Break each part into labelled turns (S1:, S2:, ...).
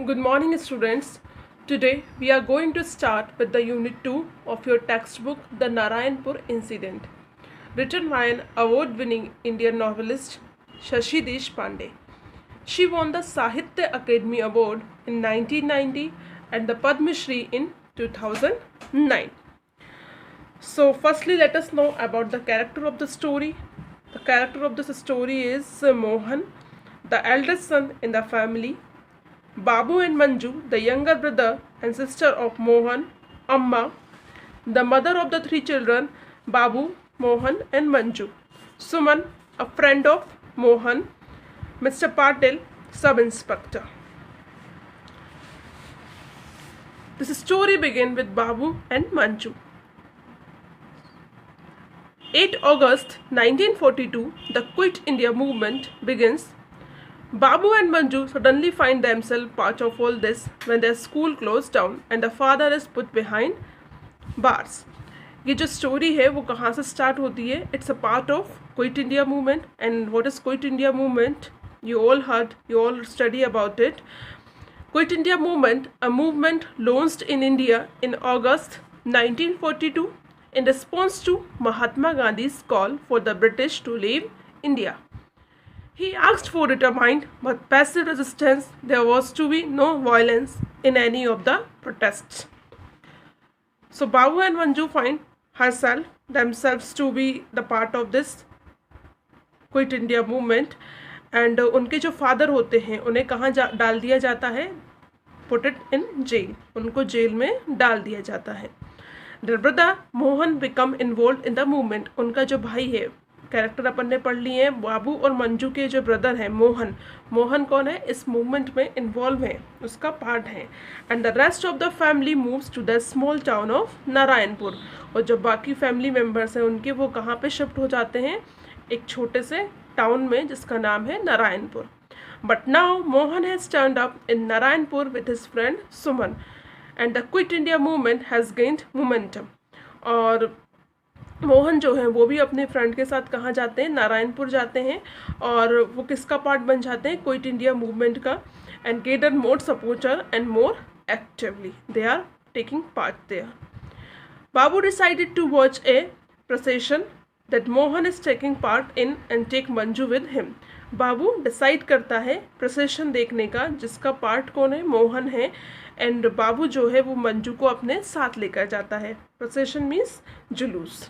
S1: Good morning, students. Today we are going to start with the Unit 2 of your textbook, The Narayanpur Incident, written by an award-winning Indian novelist, Shashi Deshpande. She won the Sahitya Akademi Award in 1990 and the Padma Shri in 2009. So, firstly, let us know about the character of the story. The character of this story is Mohan, the eldest son in the family. Babu and Manju, the younger brother and sister of Mohan, Amma, the mother of the three children, Babu, Mohan and Manju. Suman, a friend of Mohan. Mr. Patil, sub-inspector. This story begins with Babu and Manju. 8 August 1942, the Quit India movement begins. Babu and Manju suddenly find themselves part of all this when their school closed down and the father is put behind bars. ये जो story है वो कहाँ से start होती है? It's a part of quit India movement. And what is quit India movement? You all heard, you all study about it. Quit India movement, a movement launched in India in August 1942 in response to Mahatma Gandhi's call for the British to leave India. He asked for determined but passive resistance. There was to be no violence in any of the protests. So Babu and Manju find themselves to be the part of this Quit India movement. And उनके जो father होते हैं उन्हें कहाँ डाल दिया जाता है? Put it in jail. उनको जेल में डाल दिया जाता है. Their brother Mohan become involve in the movement. उनका जो भाई है, कैरेक्टर अपन ने पढ़ लिए हैं, बाबू और मंजू के जो ब्रदर हैं मोहन. मोहन कौन है? इस मूवमेंट में इन्वॉल्व है, उसका पार्ट है. And the rest of the family moves to the small town of Narayanpur. और जो बाकी फैमिली मेम्बर्स हैं उनके वो कहाँ पे शिफ्ट हो जाते हैं? एक छोटे से टाउन में जिसका नाम है Narayanpur. But now Mohan has turned up in Narayanpur with his friend Suman and the quit India movement has gained momentum. और मोहन जो है वो भी अपने फ्रेंड के साथ कहाँ जाते हैं? नारायणपुर जाते हैं. और वो किसका पार्ट बन जाते हैं? क्विट इंडिया मूवमेंट का. And gather more supporter and more actively they are taking part there. Babu decided to watch a procession that Mohan is taking part in and take Manju with him. Babu decide करता है procession देखने का जिसका part कौन है? मोहन है. And बाबू जो है वो मंजू को अपने साथ लेकर जाता है. प्रोसेशन मीन्स जुलूस.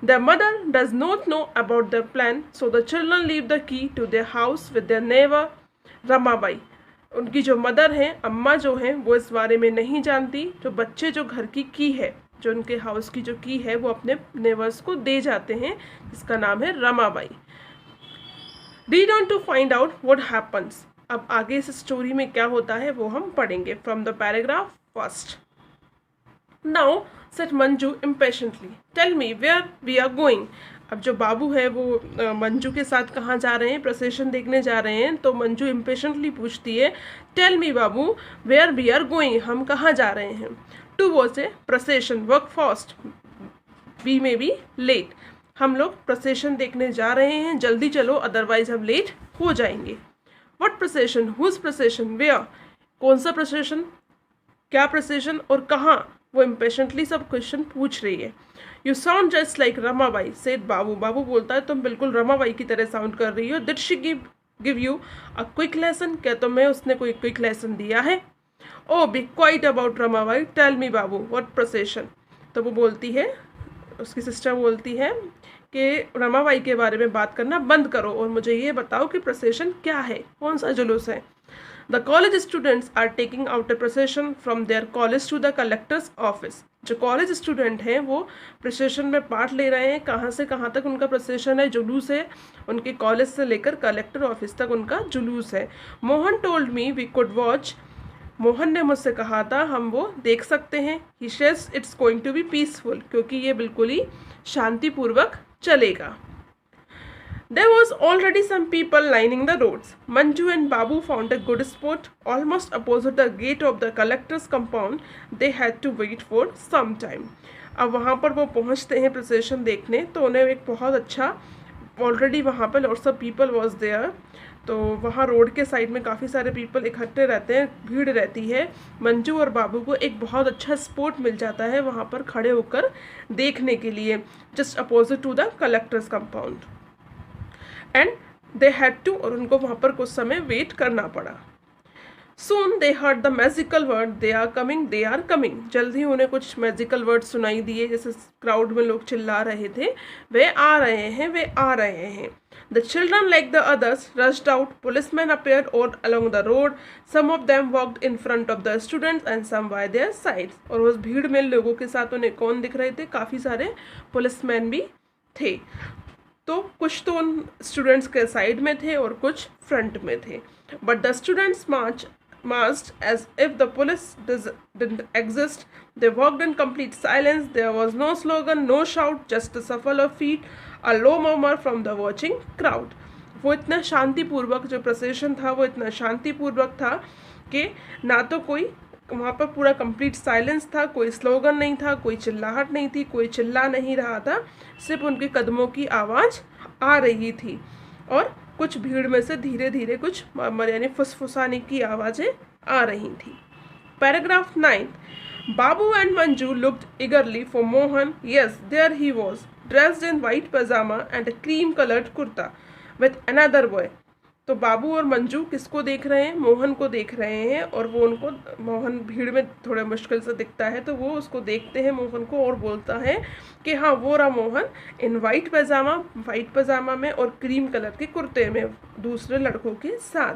S1: Their mother does not know about their plan, so the children leave the key to their house with their neighbor Ramabai. उनकी जो मदर हैं, अम्मा जो हैं, वो इस बारे में नहीं जानती. जो बच्चे जो घर की है, जो उनके हाउस की जो की है, वो अपने नेबर्स को दे जाते हैं जिसका नाम है Ramabai. Read on to find out what happens. अब आगे इस स्टोरी में क्या होता है वो हम पढ़ेंगे from the paragraph first. Now said Manju impatiently, tell me where we are going. अब जो बाबू है वो मंजू के साथ कहाँ जा रहे हैं? प्रोसेशन देखने जा रहे हैं. तो मंजू इम्पेशेंटली पूछती है, tell me Babu where we are going, हम कहाँ जा रहे हैं? To watch a procession, work fast, we may be late. हम लोग प्रोसेशन देखने जा रहे हैं, जल्दी चलो अदरवाइज हम लेट हो जाएंगे. What procession? Whose procession? Where? कौन सा प्रोसेशन? क्या प्रोसेशन और कहाँ? वो इम्पेशेंटली सब क्वेश्चन पूछ रही है. You sound just like Ramabai said Babu. Babu बोलता है तुम बिल्कुल रमाबाई की तरह साउंड कर रही हो. Did she give you a quick lesson? क्या तुम्हें उसने कोई क्विक लेसन दिया है? Oh be quiet about Ramabai, tell me Babu what procession. तो वो बोलती है, उसकी सिस्टर बोलती है कि रमाबाई के बारे में बात करना बंद करो और मुझे ये बताओ कि प्रोसेशन क्या है, कौन सा जुलूस है. The college students are taking out a procession from their college to the collector's office. जो कॉलेज स्टूडेंट हैं वो प्रोसेशन में पार्ट ले रहे हैं. कहाँ से कहाँ तक उनका प्रोसेशन है, जुलूस है? उनके कॉलेज से लेकर कलेक्टर ऑफिस तक उनका जुलूस है. Mohan told me we could watch. Mohan ने मुझसे कहा था हम वो देख सकते हैं. He says it's going to be peaceful, क्योंकि ये बिल्कुल ही शांतिपूर्वक चलेगा. There was already some people lining the roads. Manju and Babu found a good spot almost opposite the gate of the collector's compound. They had to wait for some time. अब वहाँ पर वो पहुँचते हैं प्रोसेशन देखने, तो उन्हें एक बहुत अच्छा ऑलरेडी वहाँ पर lots of people was there. तो वहाँ रोड के साइड में काफ़ी सारे पीपल इकट्ठे रहते हैं, भीड़ रहती है। मंजू और बाबू को एक बहुत अच्छा स्पॉट मिल जाता है वहाँ पर खड़े होकर देखने के लिए, just opposite to the collector's compound. And they had to, और उनको वहाँ पर कुछ समय वेट करना पड़ा। Soon they heard the magical word, they are coming, they are coming. जल्दी उन्हें कुछ मैजिकल वर्ड सुनाई दिए, जैसे क्राउड में लोग चिल्ला रहे थे, वे आ रहे हैं, वे आ रहे हैं। The children, like the others, rushed out. Policemen appeared all along the road. Some of them walked in front of the students and some by their sides. और उस भीड़ में लोगों के साथ उन्हें कौन दिख रहे थे? काफ़ी सारे पुलिसमैन भी थे। तो कुछ तो उन स्टूडेंट्स के साइड में थे और कुछ फ्रंट में थे। But the students marched as if the police didn't exist. They walked in complete silence. There was no slogan, no shout, just a shuffle of feet, a low murmur from the watching crowd. वो इतना शांतिपूर्वक, जो procession था वो इतना शांतिपूर्वक था कि ना तो कोई वहाँ पर, पूरा कंप्लीट साइलेंस था, कोई स्लोगन नहीं था, कोई चिल्लाहट नहीं थी, कोई चिल्ला नहीं रहा था, सिर्फ उनके कदमों की आवाज़ आ रही थी और कुछ भीड़ में से धीरे धीरे कुछ यानी फुसफुसाने की आवाज़ें आ रही थी। Paragraph 9। Babu and Manju looked eagerly for Mohan. Yes, there he was, dressed in white pyjama and a cream coloured kurta with another boy. तो बाबू और मंजू किसको देख रहे हैं? मोहन को देख रहे हैं। और वो उनको, मोहन भीड़ में थोड़ा मुश्किल से दिखता है, तो वो उसको देखते हैं मोहन को और बोलता है कि हाँ वो रहा मोहन, इन वाइट पजामा में और क्रीम कलर के कुर्ते में दूसरे लड़कों के साथ।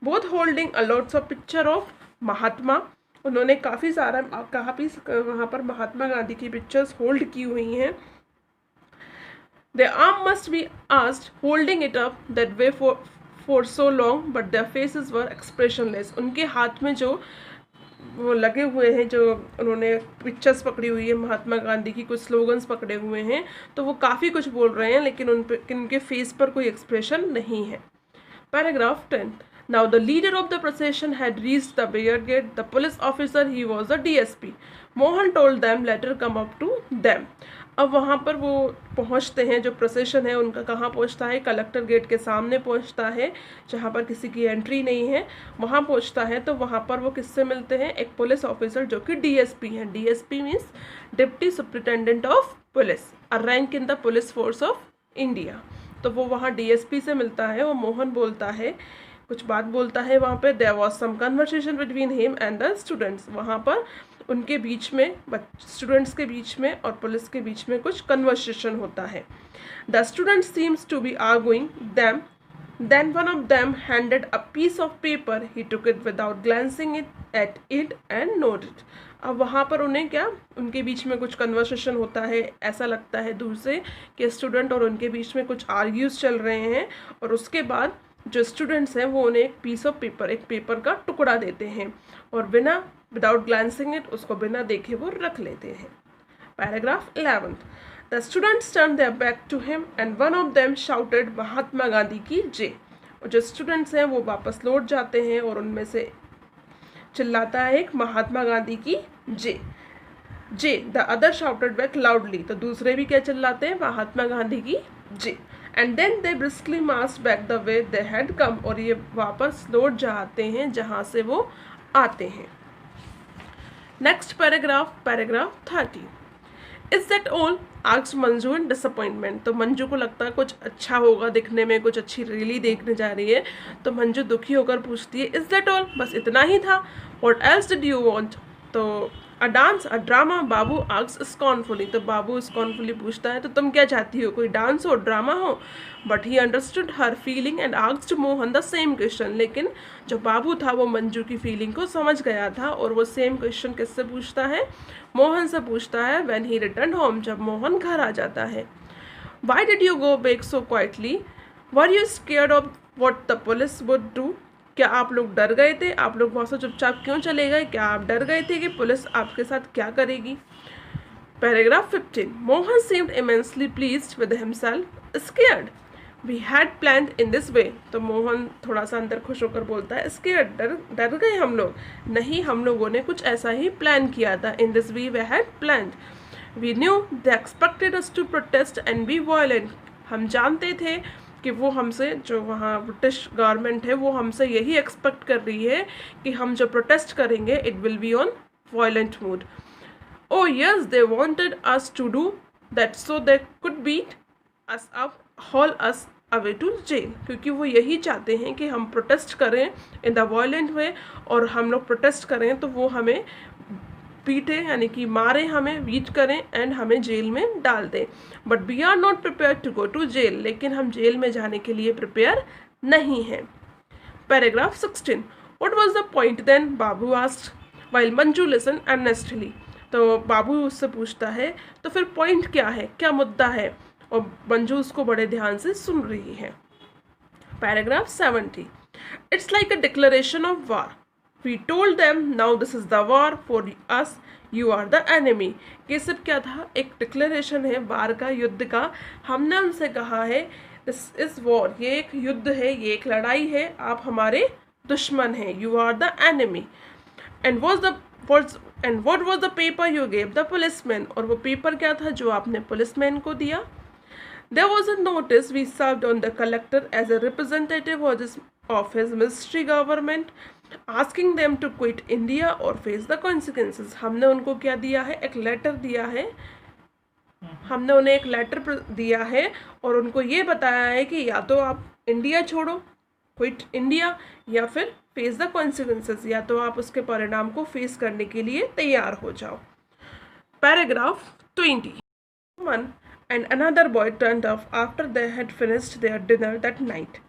S1: Both holding a lots of picture of Mahatma. उन्होंने काफ़ी सारा वहाँ पर महात्मा गांधी की पिक्चर्स होल्ड की हुई हैं। Their arm must be asked, holding it up that way for so long, but their faces were expressionless. उनके हाथ में जो वो लगे हुए हैं, जो उन्होंने पिक्चर्स पकड़ी हुई है महात्मा गांधी की, कुछ स्लोगन्स पकड़े हुए हैं, तो वो काफ़ी कुछ बोल रहे हैं, लेकिन उनके फेस पर कोई एक्सप्रेशन नहीं है। Paragraph 10। Now the leader of the procession had reached the barricade. The police officer, he was a DSP. Mohan told them, let her come up to them. अब वहाँ पर वो पहुँचते हैं, जो प्रोसेशन है उनका कहाँ पहुँचता है? कलेक्टर गेट के सामने पहुँचता है, जहाँ पर किसी की एंट्री नहीं है, वहाँ पहुँचता है। तो वहाँ पर वो किससे मिलते हैं? एक पुलिस ऑफिसर जो कि DSP हैं। DSP means deputy superintendent of police, a rank in the police force of India. तो वो वहाँ DSP से मिलता है और मोहन बोलता है, कुछ बात बोलता है वहाँ पे। There was some conversation between him and the students. वहाँ पर उनके बीच में, स्टूडेंट्स के बीच में और पुलिस के बीच में कुछ कन्वर्सेशन होता है। The student seems to be arguing them, then one of them handed a piece of paper, he took it without glancing at it and noted. अब वहाँ पर उन्हें क्या, उनके बीच में कुछ कन्वर्सेशन होता है, ऐसा लगता है दूर से कि स्टूडेंट और उनके बीच में कुछ आर्ग्यूज चल रहे हैं, और उसके बाद जो स्टूडेंट्स हैं वो उन्हें एक पीस ऑफ पेपर, एक पेपर का टुकड़ा देते हैं और विदाउट ग्लैंसिंग इट, उसको बिना देखे वो रख लेते हैं। Paragraph 11। The students turn their back to him and one of them shouted, Mahatma Gandhi की जय। और जो स्टूडेंट्स हैं वो वापस लौट जाते हैं और उनमें से चिल्लाता है एक, महात्मा गांधी की जय। जे the other shouted back loudly. तो दूसरे भी क्या चिल्लाते हैं? महात्मा गांधी की जय। And then they briskly march back the way they had come. और ये वापस लौट जाते हैं जहाँ से वो आते हैं। Next paragraph, paragraph 30। Is that all? Asked Manju in disappointment. तो मंजू को लगता है कुछ अच्छा होगा दिखने में, कुछ अच्छी रैली देखने जा रही है, तो मंजू दुखी होकर पूछती है, इज दैट ऑल? बस इतना ही था? What else did you want? तो a dance, a drama? Babu asked scornfully. तो बाबू स्कॉर्नफुली पूछता है, तो तुम क्या चाहती हो, कोई डांस हो, ड्रामा हो? But he understood her feeling and asked Mohan the same question. लेकिन जो बाबू था वो मंजू की फीलिंग को समझ गया था और वो सेम क्वेश्चन किससे पूछता है? मोहन से पूछता है। व्हेन ही रिटर्न होम, जब मोहन घर आ जाता है। Why did you go back so quietly? Were you scared of what the police would do? क्या आप लोग डर गए थे? आप लोग वहाँ से चुपचाप क्यों चले गए? क्या आप डर गए थे कि पुलिस आपके साथ क्या करेगी? Paragraph 15। Mohan seemed immensely pleased with himself. Scared? We had planned in this way. तो मोहन थोड़ा सा अंदर खुश होकर बोलता है, scared? डर गए हम लोग? नहीं, हम लोगों ने कुछ ऐसा ही प्लान किया था। In this way we had planned. We knew they expected us to protest and be violent. हम जानते थे कि वो हमसे, जो वहाँ ब्रिटिश गवर्नमेंट है, वो हमसे यही एक्सपेक्ट कर रही है कि हम जो प्रोटेस्ट करेंगे it will be on violent mood. Oh yes, they wanted us to do that so they could beat us up, haul us away to jail. क्योंकि वो यही चाहते हैं कि हम प्रोटेस्ट करें इन द वायलेंट वे, और हम लोग प्रोटेस्ट करें तो वो हमें पीटे, यानी कि मारें, हमें बीट करें एंड हमें जेल में डाल दें. But we are not prepare to go to jail. लेकिन हम जेल में जाने के लिए प्रिपेयर नहीं हैं. Paragraph 16. What was the point then? Babu asked while Manju listened earnestly. तो बाबू उससे पूछता है तो फिर पॉइंट क्या है, क्या मुद्दा है, और मंजू उसको बड़े ध्यान से सुन रही है. Paragraph 70. It's like a declaration of war. We told them now this is the war for us, you are the enemy. ये सब क्या था, एक डिक्लेरेशन है वार का, युद्ध का. हमने उनसे कहा है दिस इज वॉर, ये एक युद्ध है, ये एक लड़ाई है, आप हमारे दुश्मन हैं, you are the enemy. And what was the paper you gave the policeman? और वो पेपर क्या था जो आपने पुलिसमैन को दिया? There was a notice we served on the collector as a representative of his ministry government, asking them to quit India or face the consequences. हमने उनको क्या दिया है, एक लेटर दिया है, हमने उन्हें एक लेटर दिया है और उनको ये बताया है कि या तो आप इंडिया छोड़ो, क्विट इंडिया, या फिर फेस द कॉन्सिक्वेंसेस, या तो आप उसके परिणाम को फेस करने के लिए तैयार हो जाओ. Paragraph 20. One and another boy turned up after they had finished their dinner that night.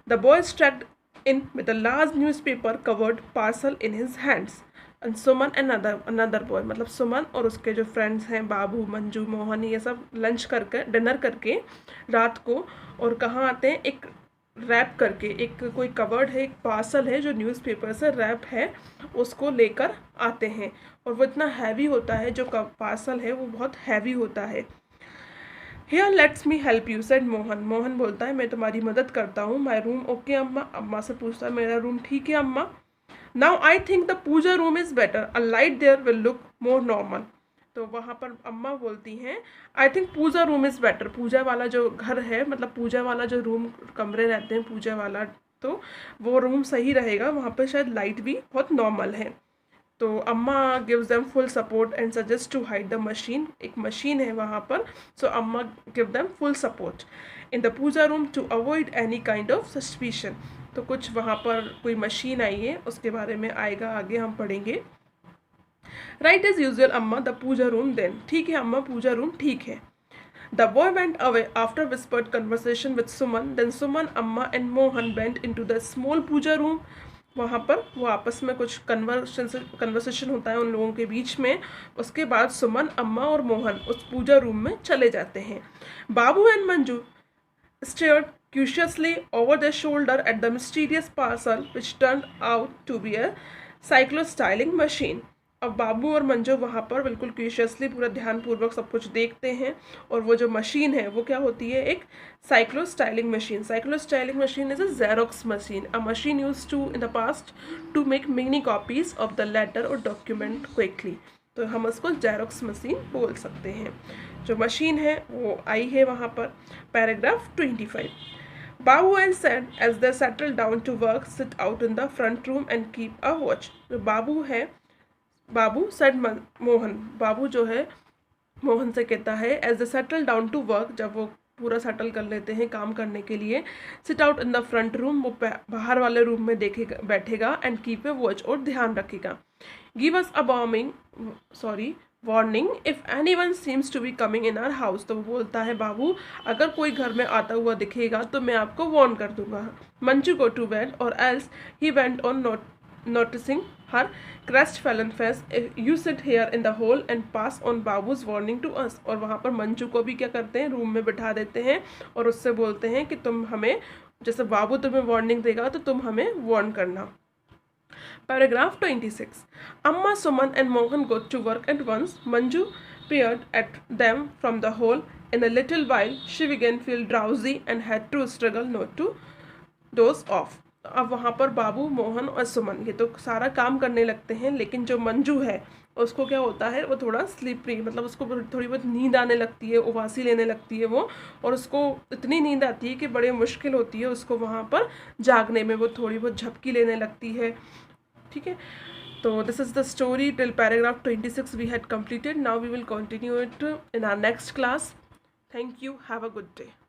S1: The boy struck in with a large newspaper covered parcel in his hands. And Suman and another boy, मतलब सुमन और उसके जो friends हैं, बाबू, मंजू, मोहन, ये सब lunch करके, dinner करके रात को, और कहाँ आते हैं, एक रैप करके, एक कोई कवर्ड है, एक पार्सल है जो न्यूज़पेपर से रैप है, उसको लेकर आते हैं. और वो इतना हैवी होता है, जो पार्सल है वो बहुत हैवी होता है. Here let's me help you said Mohan. Mohan बोलता है मैं तुम्हारी मदद करता हूँ. माई रूम ओके अम्मा. अम्मा से पूछता है मेरा रूम ठीक है अम्मा. Now I think the puja room is better, a light there will look more normal. तो वहाँ पर अम्मा बोलती हैं I think puja room is better. पूजा वाला जो घर है, मतलब पूजा वाला जो रूम, कमरे रहते हैं पूजा वाला, तो वो रूम सही रहेगा, वहाँ पर शायद लाइट भी बहुत नॉर्मल है. तो Amma gives them full support and suggest to hide the machine. एक मशीन है वहाँ पर, so Amma give them full support in the puja room to avoid any kind of suspicion. तो कुछ वहाँ पर कोई मशीन आई है, उसके बारे में आएगा आगे, हम पढ़ेंगे. Right as usual amma, the puja room then. ठीक है अम्मा, पूजा रूम ठीक है. The boy went away after whispered conversation with Suman. Then Suman, amma and Mohan went into the small puja room. वहाँ पर वो आपस में कुछ कन्वर्सेशन होता है उन लोगों के बीच में. उसके बाद सुमन, अम्मा और मोहन उस पूजा रूम में चले जाते हैं. Babu and Manju stared curiously over their shoulder at the mysterious parcel which turned out to be a cyclo-styling machine. अब बाबू और मंजू वहाँ पर बिल्कुल क्यूशियसली, पूरा ध्यानपूर्वक सब कुछ देखते हैं, और वो जो मशीन है वो क्या होती है, एक cyclostyling machine. Cyclostyling machine is a xerox machine, a machine used to in the past to make many copies of the letter और डॉक्यूमेंट क्विकली. तो हम उसको जेरोक्स मशीन बोल सकते हैं. जो मशीन है वो आई है वहाँ पर. Paragraph 25. Babu and said as they settle down to work, sit out in the front room and keep a watch. जो बाबू है, बाबू सेड मोहन, बाबू जो है मोहन से कहता है as they settle down to work, जब वो पूरा सेटल कर लेते हैं काम करने के लिए, seat out in the front room, वो बाहर वाले रूम में देखेगा, बैठेगा, एंड कीप ए वॉच, और ध्यान रखेगा. Give us a warning if anyone seems to be coming in our house. तो वो बोलता है बाबू, अगर कोई घर में आता हुआ दिखेगा तो मैं आपको वार्न कर दूंगा. मंजू गो टू बेड और else he went on noticing her crestfallen face. You sit here in the hall and pass on Babu's warning to us. और वहाँ पर मंजू को भी क्या करते हैं, रूम में बिठा देते हैं और उससे बोलते हैं कि तुम हमें, जैसे बाबू तुम्हें वार्निंग देगा तो तुम हमें वार्न करना. Paragraph 26. Amma, Suman and Mohan go to work at once. Manju peered at them from the hall. In a little while, she began to feel drowsy and had to struggle not to doze off. अब वहाँ पर बाबू, मोहन और सुमन ये तो सारा काम करने लगते हैं, लेकिन जो मंजू है उसको क्या होता है, वो थोड़ा स्लीपरी, मतलब उसको थोड़ी बहुत नींद आने लगती है, उबासी लेने लगती है वो, और उसको इतनी नींद आती है कि बड़ी मुश्किल होती है उसको वहाँ पर जागने में, वो थोड़ी बहुत झपकी लेने लगती है। ठीक है, तो this is the story till paragraph 26 we had completed. Now we will continue it in our next class. Thank you. Have a good day.